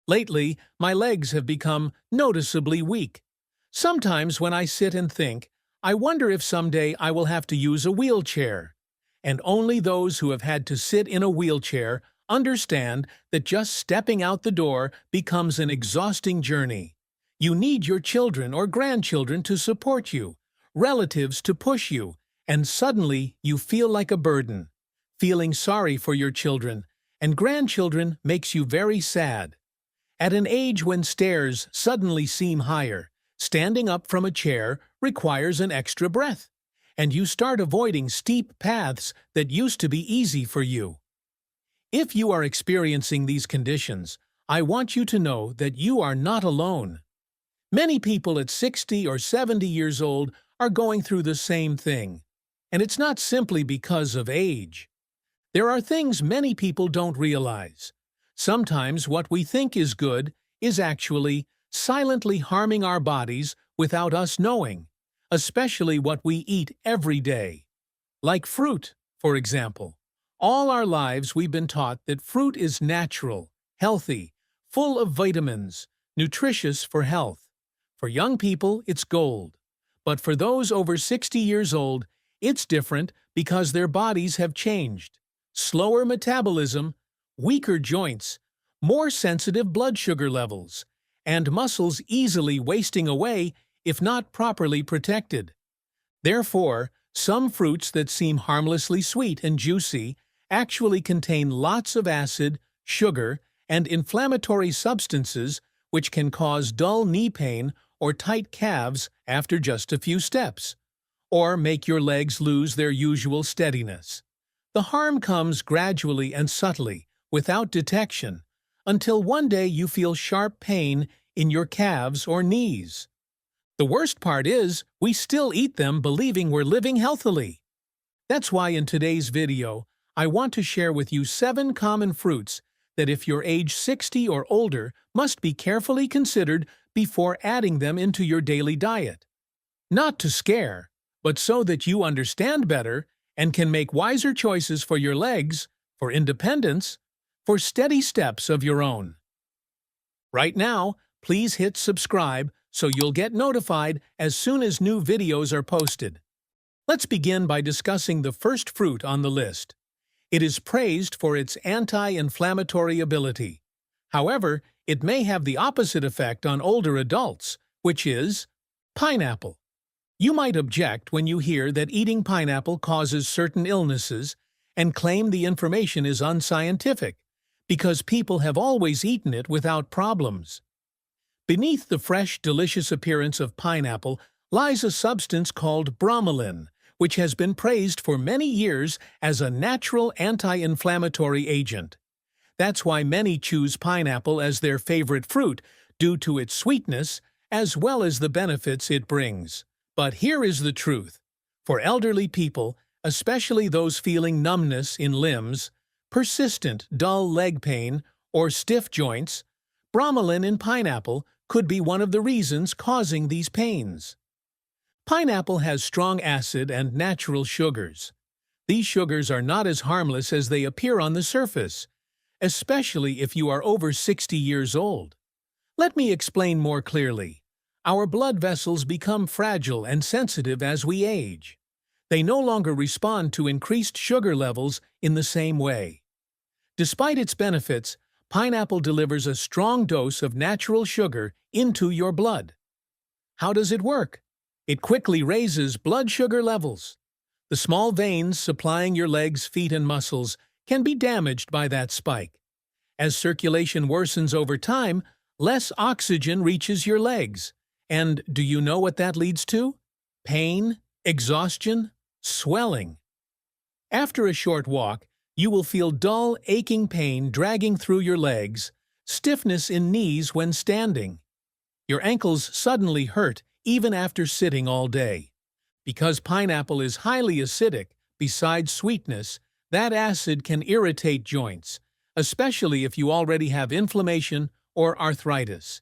Lately, my legs have become noticeably weak. Sometimes when I sit and think, I wonder if someday I will have to use a wheelchair. And only those who have had to sit in a wheelchair understand that just stepping out the door becomes an exhausting journey. You need your children or grandchildren to support you, relatives to push you, and suddenly you feel like a burden. Feeling sorry for your children and grandchildren makes you very sad. At an age when stairs suddenly seem higher, standing up from a chair requires an extra breath, and you start avoiding steep paths that used to be easy for you. If you are experiencing these conditions, I want you to know that you are not alone. Many people at 60 or 70 years old are going through the same thing, and it's not simply because of age. There are things many people don't realize. Sometimes what we think is good is actually silently harming our bodies without us knowing, especially what we eat every day. Like fruit, for example. All our lives we've been taught that fruit is natural, healthy, full of vitamins, nutritious for health. For young people, it's gold. But for those over 60 years old, it's different because their bodies have changed. Slower metabolism, weaker joints, more sensitive blood sugar levels, and muscles easily wasting away if not properly protected. Therefore, some fruits that seem harmlessly sweet and juicy actually contain lots of acid, sugar, and inflammatory substances which can cause dull knee pain or tight calves after just a few steps, or make your legs lose their usual steadiness. The harm comes gradually and subtly, without detection, until one day you feel sharp pain in your calves or knees. The worst part is, we still eat them believing we're living healthily. That's why in today's video, I want to share with you 7 common fruits that if you're age 60 or older must be carefully considered before adding them into your daily diet. Not to scare, but so that you understand better and can make wiser choices for your legs, for independence, for steady steps of your own. Right now, please hit subscribe so you'll get notified as soon as new videos are posted. Let's begin by discussing the first fruit on the list. It is praised for its anti-inflammatory ability. However, it may have the opposite effect on older adults, which is pineapple. You might object when you hear that eating pineapple causes certain illnesses and claim the information is unscientific, because people have always eaten it without problems. Beneath the fresh, delicious appearance of pineapple lies a substance called bromelain, which has been praised for many years as a natural anti-inflammatory agent. That's why many choose pineapple as their favorite fruit, due to its sweetness as well as the benefits it brings. But here is the truth. For elderly people, especially those feeling numbness in limbs, persistent dull leg pain, or stiff joints, bromelain in pineapple could be one of the reasons causing these pains. Pineapple has strong acid and natural sugars. These sugars are not as harmless as they appear on the surface, especially if you are over 60 years old. Let me explain more clearly. Our blood vessels become fragile and sensitive as we age. They no longer respond to increased sugar levels in the same way. Despite its benefits, pineapple delivers a strong dose of natural sugar into your blood. How does it work? It quickly raises blood sugar levels. The small veins supplying your legs, feet, and muscles can be damaged by that spike. As circulation worsens over time, less oxygen reaches your legs. And do you know what that leads to? Pain, exhaustion, swelling. After a short walk, you will feel dull, aching pain dragging through your legs, stiffness in knees when standing. Your ankles suddenly hurt even after sitting all day. Because pineapple is highly acidic, besides sweetness, that acid can irritate joints, especially if you already have inflammation or arthritis.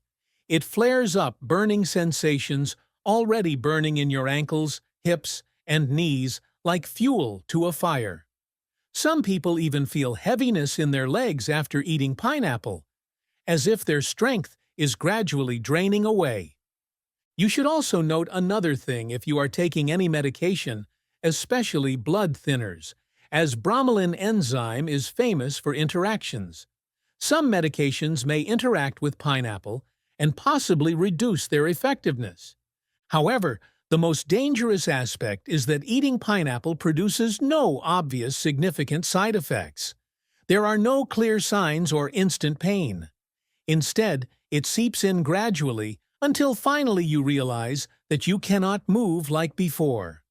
It flares up burning sensations already burning in your ankles, hips, and knees like fuel to a fire. Some people even feel heaviness in their legs after eating pineapple. as if their strength is gradually draining away. You should also note another thing if you are taking any medication, especially blood thinners, as bromelain enzyme is famous for interactions. Some medications may interact with pineapple and possibly reduce their effectiveness. However, the most dangerous aspect is that eating pineapple produces no obvious significant side effects. There are no clear signs or instant pain. Instead, it seeps in gradually until finally you realize that you cannot move like before.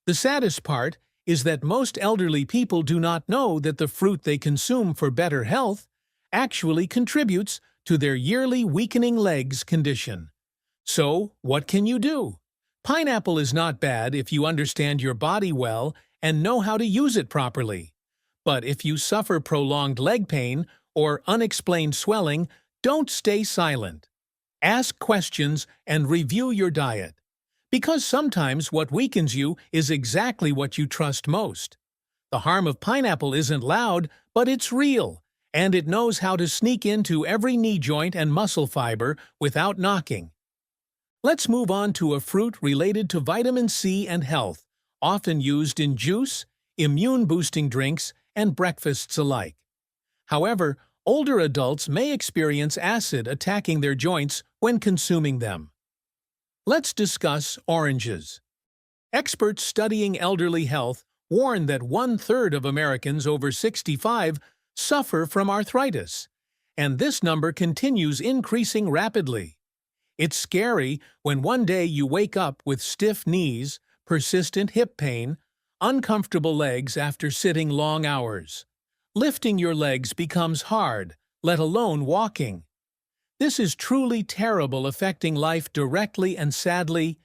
The saddest part is that most elderly people do not know that the fruit they consume for better health actually contributes to their yearly weakening legs condition. So, what can you do? Pineapple is not bad if you understand your body well and know how to use it properly. But if you suffer prolonged leg pain or unexplained swelling, don't stay silent. Ask questions and review your diet. Because sometimes what weakens you is exactly what you trust most. The harm of pineapple isn't loud, but it's real, and it knows how to sneak into every knee joint and muscle fiber without knocking. Let's move on to a fruit related to vitamin C and health, often used in juice, immune-boosting drinks, and breakfasts alike. However, older adults may experience acid attacking their joints when consuming them. Let's discuss oranges. Experts studying elderly health warn that 1/3 of Americans over 65 suffer from arthritis, and this number continues increasing rapidly. It's scary when one day you wake up with stiff knees, persistent hip pain, uncomfortable legs after sitting long hours. Lifting your legs becomes hard, let alone walking. This is truly terrible, affecting life directly and sadly,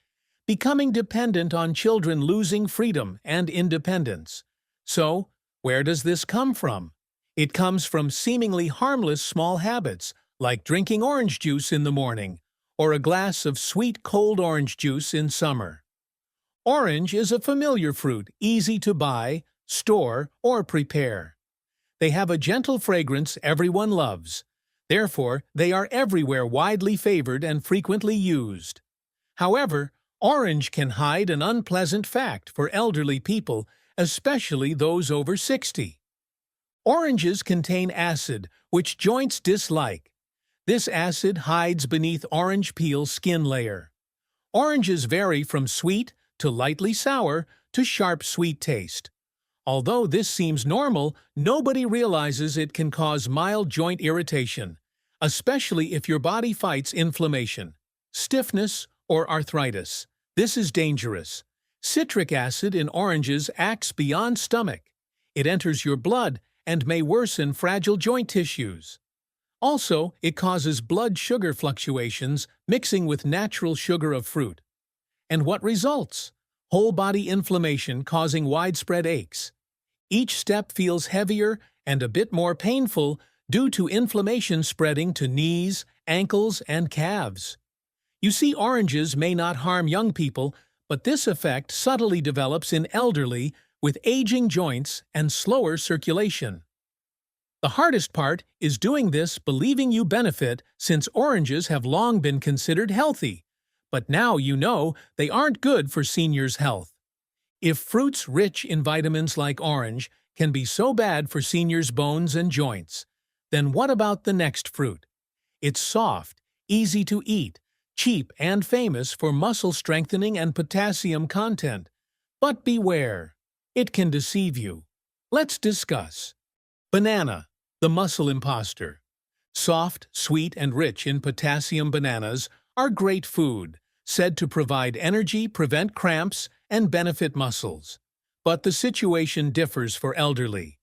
becoming dependent on children losing freedom and independence. So, where does this come from? It comes from seemingly harmless small habits, like drinking orange juice in the morning, or a glass of sweet cold orange juice in summer. Orange is a familiar fruit, easy to buy, store, or prepare. They have a gentle fragrance everyone loves. Therefore, they are everywhere widely favored and frequently used. However, orange can hide an unpleasant fact for elderly people, especially those over 60. Oranges contain acid, which joints dislike. This acid hides beneath orange peel skin layer. Oranges vary from sweet to lightly sour to sharp sweet taste. Although this seems normal, nobody realizes it can cause mild joint irritation, especially if your body fights inflammation, stiffness, or arthritis. This is dangerous. Citric acid in oranges acts beyond stomach. It enters your blood and may worsen fragile joint tissues. Also, it causes blood sugar fluctuations mixing with natural sugar of fruit. And what results? Whole body inflammation causing widespread aches. Each step feels heavier and a bit more painful due to inflammation spreading to knees, ankles, and calves. You see, oranges may not harm young people, but this effect subtly develops in elderly with aging joints and slower circulation. The hardest part is doing this believing you benefit, since oranges have long been considered healthy. But now you know they aren't good for seniors' health. If fruits rich in vitamins like orange can be so bad for seniors' bones and joints, then what about the next fruit? It's soft, easy to eat, cheap, and famous for muscle strengthening and potassium content. But beware, it can deceive you. Let's discuss. Banana, the muscle imposter. Soft, sweet, and rich in potassium bananas are great food, said to provide energy, prevent cramps, and benefit muscles. But the situation differs for elderly.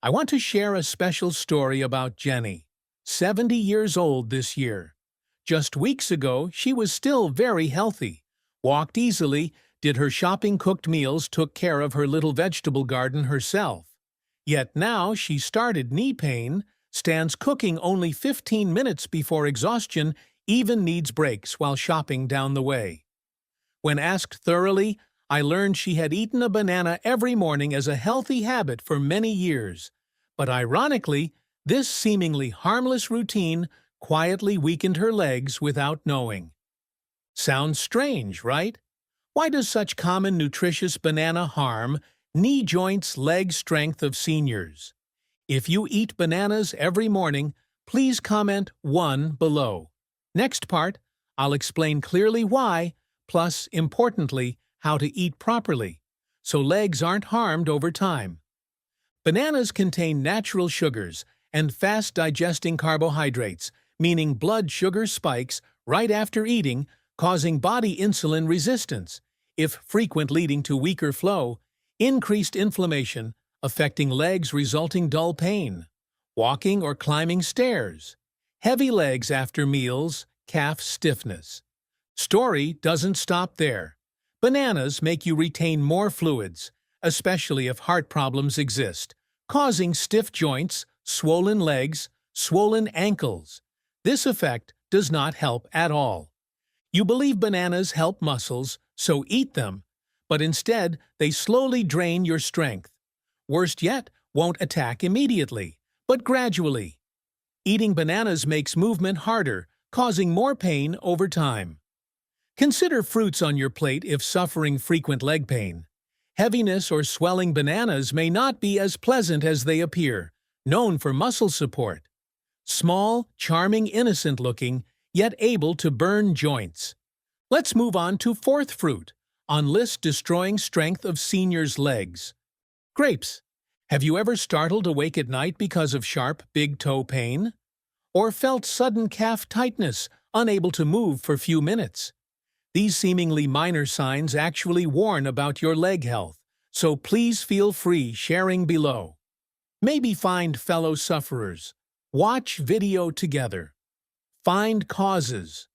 I want to share a special story about Jenny, 70 years old this year. Just weeks ago, she was still very healthy, walked easily, did her shopping, cooked meals, took care of her little vegetable garden herself. Yet now she started knee pain, stands cooking only 15 minutes before exhaustion, even needs breaks while shopping down the way. When asked thoroughly, I learned she had eaten a banana every morning as a healthy habit for many years. But ironically, this seemingly harmless routine quietly weakened her legs without knowing. Sounds strange, right? Why does such common nutritious banana harm knee joints, leg strength of seniors? If you eat bananas every morning, please comment 1 below. Next part, I'll explain clearly why, plus, importantly, how to eat properly, so legs aren't harmed over time. Bananas contain natural sugars and fast-digesting carbohydrates, meaning blood sugar spikes right after eating, causing body insulin resistance, if frequent leading to weaker flow, increased inflammation, affecting legs resulting dull pain, walking or climbing stairs, heavy legs after meals, calf stiffness. Story doesn't stop there. Bananas make you retain more fluids, especially if heart problems exist, causing stiff joints, swollen legs, swollen ankles. This effect does not help at all. You believe bananas help muscles, so eat them, but instead they slowly drain your strength. Worst yet, won't attack immediately, but gradually. Eating bananas makes movement harder, causing more pain over time. Consider fruits on your plate if suffering frequent leg pain. Heaviness or swelling bananas may not be as pleasant as they appear, known for muscle support. Small, charming, innocent-looking, yet able to burn joints. Let's move on to fourth fruit, on list destroying strength of seniors' legs. Grapes. Have you ever startled awake at night because of sharp, big toe pain? Or felt sudden calf tightness, unable to move for few minutes? These seemingly minor signs actually warn about your leg health, so please feel free sharing below. Maybe find fellow sufferers. Watch video together. Find causes.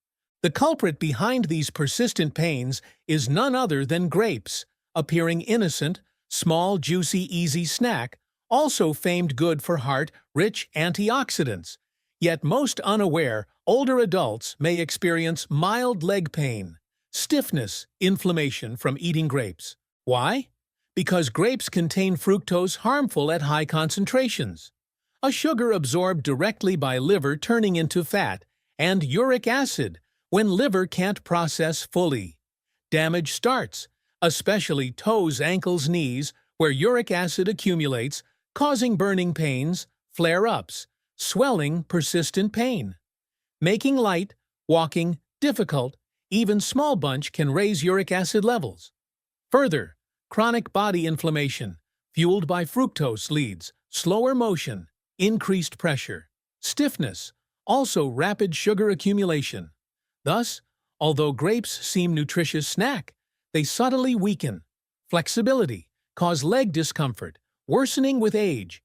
The culprit behind these persistent pains is none other than grapes, appearing innocent, small, juicy, easy snack, also famed good for heart-rich antioxidants. Yet most unaware, older adults may experience mild leg pain, stiffness, inflammation from eating grapes. Why? Because grapes contain fructose harmful at high concentrations, a sugar absorbed directly by liver turning into fat, and uric acid when liver can't process fully. Damage starts, especially toes, ankles, knees, where uric acid accumulates, causing burning pains, flare-ups, swelling, persistent pain. Making light, walking, difficult, even small bunch can raise uric acid levels. Further, chronic body inflammation, fueled by fructose leads, slower motion, increased pressure, stiffness, also rapid sugar accumulation. Thus, although grapes seem nutritious snack, they subtly weaken flexibility, cause leg discomfort, worsening with age.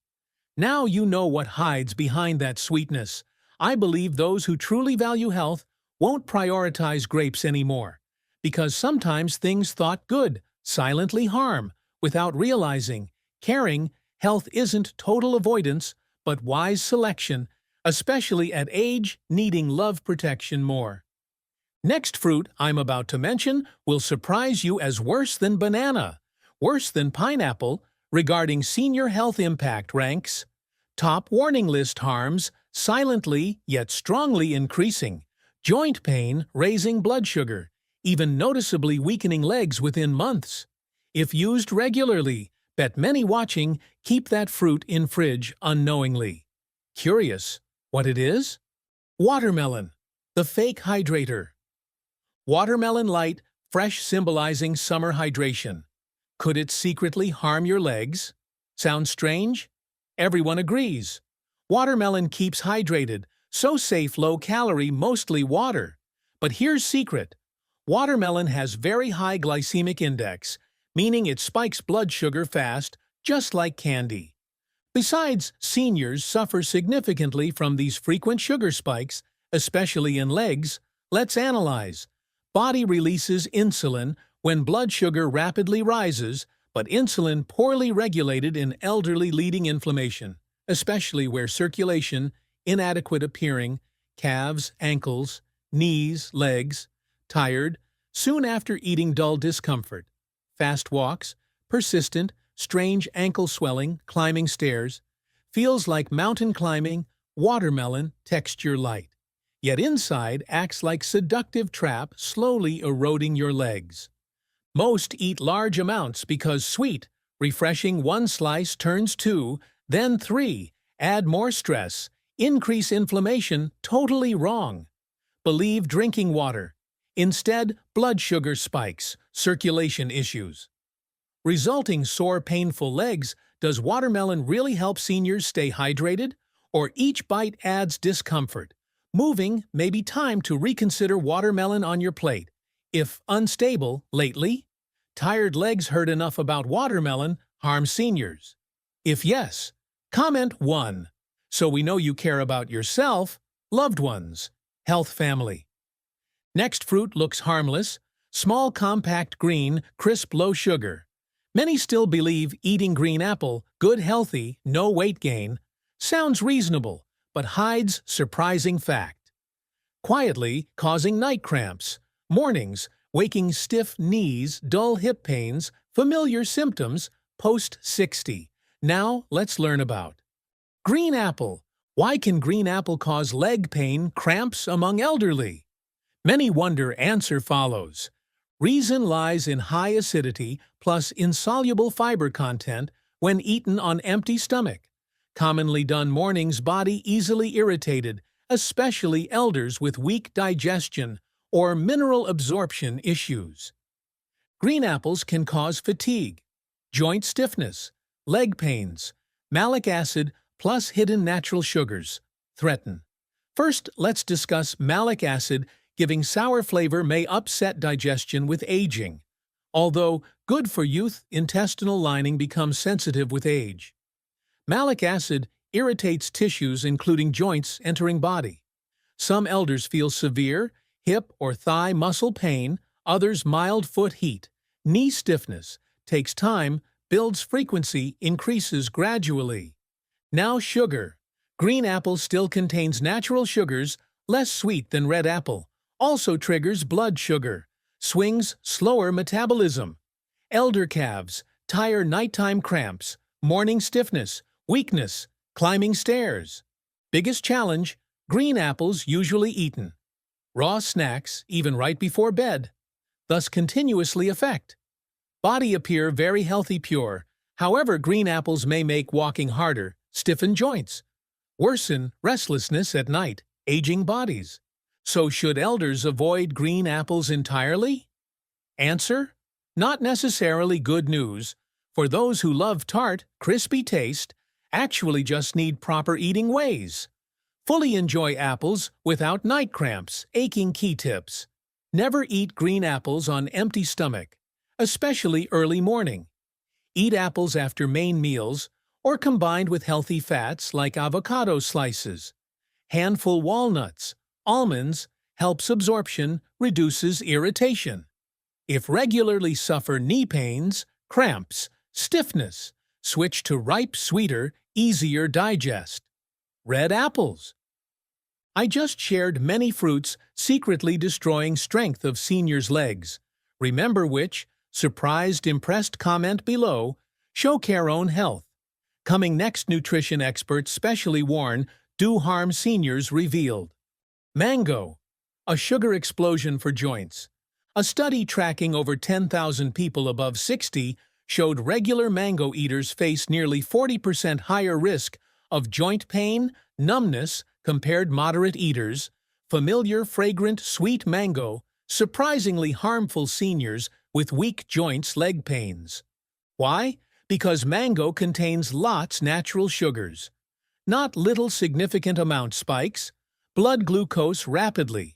Now you know what hides behind that sweetness. I believe those who truly value health won't prioritize grapes anymore, because sometimes things thought good silently harm without realizing, caring, health isn't total avoidance, but wise selection, especially at age needing love protection more. Next fruit I'm about to mention will surprise you as worse than banana, worse than pineapple, regarding senior health impact ranks. Top warning list harms, silently yet strongly increasing, joint pain, raising blood sugar, even noticeably weakening legs within months. If used regularly, bet many watching keep that fruit in fridge unknowingly. Curious what it is? Watermelon, the fake hydrator. Watermelon light, fresh symbolizing summer hydration. Could it secretly harm your legs? Sounds strange? Everyone agrees. Watermelon keeps hydrated, so safe, low-calorie, mostly water. But here's secret. Watermelon has very high glycemic index, meaning it spikes blood sugar fast, just like candy. Besides, seniors suffer significantly from these frequent sugar spikes, especially in legs. Let's analyze. Body releases insulin when blood sugar rapidly rises, but insulin poorly regulated in elderly leading inflammation, especially where circulation inadequate appearing, calves, ankles, knees, legs, tired, soon after eating dull discomfort, fast walks, persistent, strange ankle swelling, climbing stairs, feels like mountain climbing, watermelon, texture light. yet inside acts like seductive trap, slowly eroding your legs. Most eat large amounts because sweet, refreshing one slice turns two, then three, add more stress, increase inflammation, totally wrong. Believe drinking water. Instead, blood sugar spikes, circulation issues. Resulting sore, painful legs. Does watermelon really help seniors stay hydrated? Or each bite adds discomfort? Moving may be time to reconsider watermelon on your plate. If unstable lately, tired legs heard enough about watermelon harm seniors. If yes, comment 1, so we know you care about yourself, loved ones, health, family. Next fruit looks harmless, small, compact, green, crisp, low sugar. Many still believe eating green apple, good, healthy, no weight gain, sounds reasonable, but hides surprising fact. Quietly causing night cramps, mornings, waking stiff knees, dull hip pains, familiar symptoms, post-60. Now let's learn about green apple. Why can green apple cause leg pain, cramps among elderly? Many wonder. Answer follows. Reason lies in high acidity plus insoluble fiber content when eaten on empty stomach. Commonly done mornings, body easily irritated, especially elders with weak digestion or mineral absorption issues. Green apples can cause fatigue, joint stiffness, leg pains, malic acid plus hidden natural sugars threaten. First, let's discuss malic acid. Giving sour flavor may upset digestion with aging. Although good for youth, intestinal lining becomes sensitive with age. Malic acid irritates tissues including joints entering body. Some elders feel severe hip or thigh muscle pain, others mild foot heat. Knee stiffness takes time, builds frequency, increases gradually. Now sugar. Green apple still contains natural sugars, less sweet than red apple. Also triggers blood sugar, swings slower metabolism. Elder calves, tire, nighttime cramps, morning stiffness, weakness, climbing stairs. Biggest challenge, green apples usually eaten. Raw snacks, even right before bed, thus continuously affect. Body appear very healthy, pure. However, green apples may make walking harder, stiffen joints, worsen restlessness at night, aging bodies. So should elders avoid green apples entirely? Answer: not necessarily. Good news. For those who love tart, crispy taste, actually just need proper eating ways. Fully enjoy apples without night cramps, aching. Key tips. Never eat green apples on empty stomach, especially early morning. Eat apples after main meals or combined with healthy fats like avocado slices. Handful walnuts, almonds, helps absorption, reduces irritation. If regularly suffer knee pains, cramps, stiffness, switch to ripe, sweeter, easier digest. Red apples. I just shared many fruits secretly destroying strength of seniors' legs. Remember which? Surprised, impressed? Comment below. Show care own health. Coming next, nutrition experts specially warn, do harm seniors revealed. Mango, a sugar explosion for joints. A study tracking over 10,000 people above 60 showed regular mango eaters face nearly 40% higher risk of joint pain, numbness compared moderate eaters. Familiar, fragrant, sweet mango, surprisingly harmful seniors with weak joints, leg pains. Why? Because mango contains lots natural sugars. Not little, significant amount spikes. Blood glucose rapidly.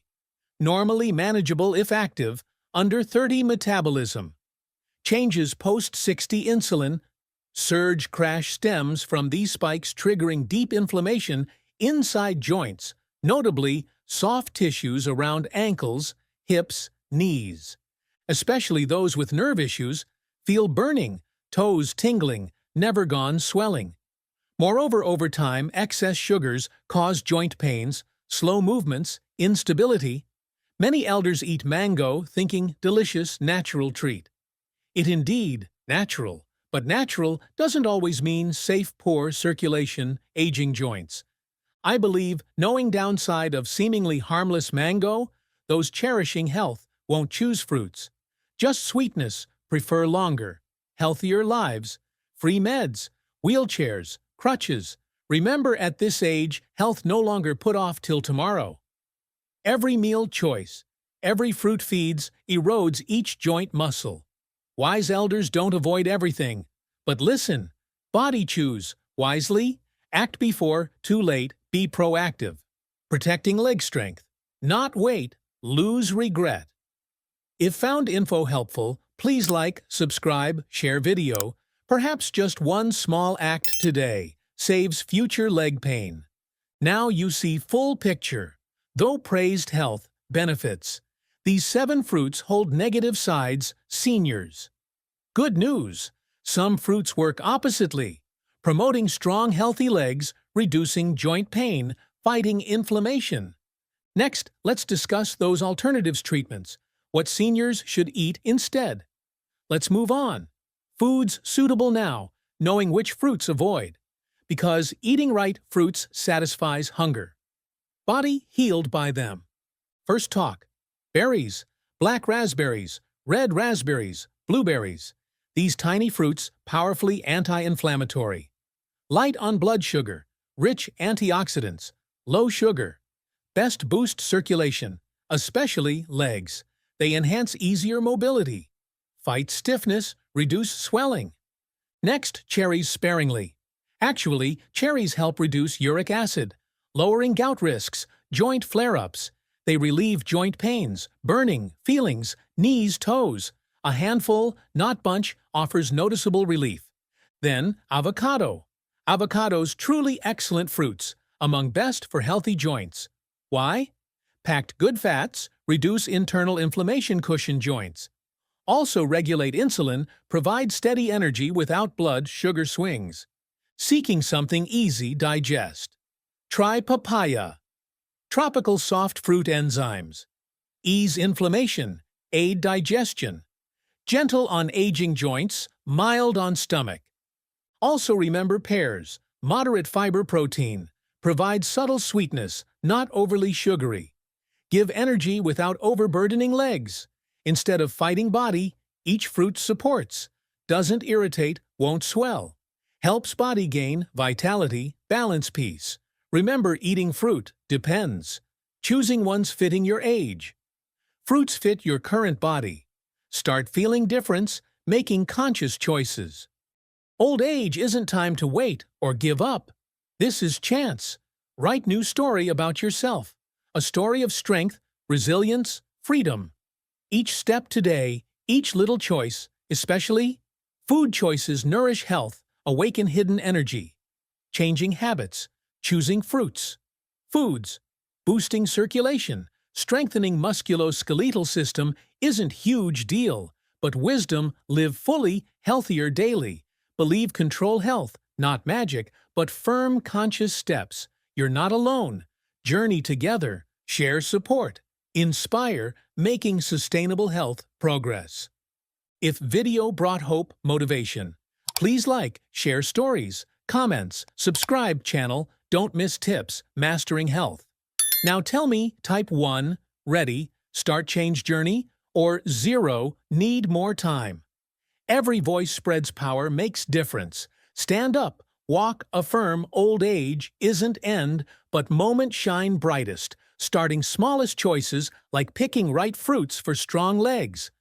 Normally manageable if active, under 30 metabolism. Changes post-60 insulin. Surge crash stems from these spikes triggering deep inflammation inside joints, notably soft tissues around ankles, hips, knees. Especially those with nerve issues feel burning, toes tingling, never gone swelling. Moreover, over time, excess sugars cause joint pains, slow movements, instability. Many elders eat mango thinking delicious, natural treat. It indeed natural, but natural doesn't always mean safe. Poor circulation, aging joints. I believe knowing downside of seemingly harmless mango, those cherishing health won't choose fruits. Just sweetness, prefer longer, healthier lives, free meds, wheelchairs, crutches. Remember at this age, health no longer put off till tomorrow. Every meal choice, every fruit feeds, erodes each joint muscle. Wise elders don't avoid everything, but listen, body choose, wisely, act before, too late, be proactive. Protecting leg strength, not wait, lose regret. If found info helpful, please like, subscribe, share video. Perhaps just one small act today saves future leg pain. Now you see full picture. Though praised health, benefits. These 7 fruits hold negative sides, seniors. Good news! Some fruits work oppositely, promoting strong healthy legs, reducing joint pain, fighting inflammation. Next, let's discuss those alternatives treatments, what seniors should eat instead. Let's move on. Foods suitable now, knowing which fruits avoid. Because eating right fruits satisfies hunger. Body healed by them. First talk. Berries, black raspberries, red raspberries, blueberries. These tiny fruits, powerfully anti-inflammatory. Light on blood sugar, rich antioxidants, low sugar. Best boost circulation, especially legs. They enhance easier mobility. Fight stiffness, reduce swelling. Next, cherries sparingly. Actually, cherries help reduce uric acid, lowering gout risks, joint flare-ups. They relieve joint pains, burning, feelings, knees, toes. A handful, not bunch, offers noticeable relief. Then, avocado. Avocados truly excellent fruits, among best for healthy joints. Why? Packed good fats, reduce internal inflammation, cushion joints. Also regulate insulin, provide steady energy without blood sugar swings. Seeking something easy digest. Try papaya. Tropical soft fruit enzymes. Ease inflammation, aid digestion. Gentle on aging joints, mild on stomach. Also remember pears, moderate fiber protein. Provide subtle sweetness, not overly sugary. Give energy without overburdening legs. Instead of fighting body, each fruit supports. Doesn't irritate, won't swell. Helps body gain, vitality, balance peace. Remember eating fruit depends. Choosing ones fitting your age. Fruits fit your current body. Start feeling difference, making conscious choices. Old age isn't time to wait or give up. This is chance. Write new story about yourself. A story of strength, resilience, freedom. Each step today, each little choice, especially food choices nourish health, awaken hidden energy. Changing habits, choosing fruits. Foods, boosting circulation, strengthening musculoskeletal system isn't huge deal, but wisdom, live fully, healthier daily. Believe control health, not magic, but firm conscious steps. You're not alone. Journey together, share support. Inspire, making sustainable health progress. If video brought hope, motivation, please like, share stories, comments, subscribe channel, don't miss tips, mastering health. Now tell me, type 1, ready, start change journey, or 0, need more time. Every voice spreads power, makes difference. Stand up, walk, affirm, old age isn't end, but moment shine brightest. Starting smallest choices like picking right fruits for strong legs.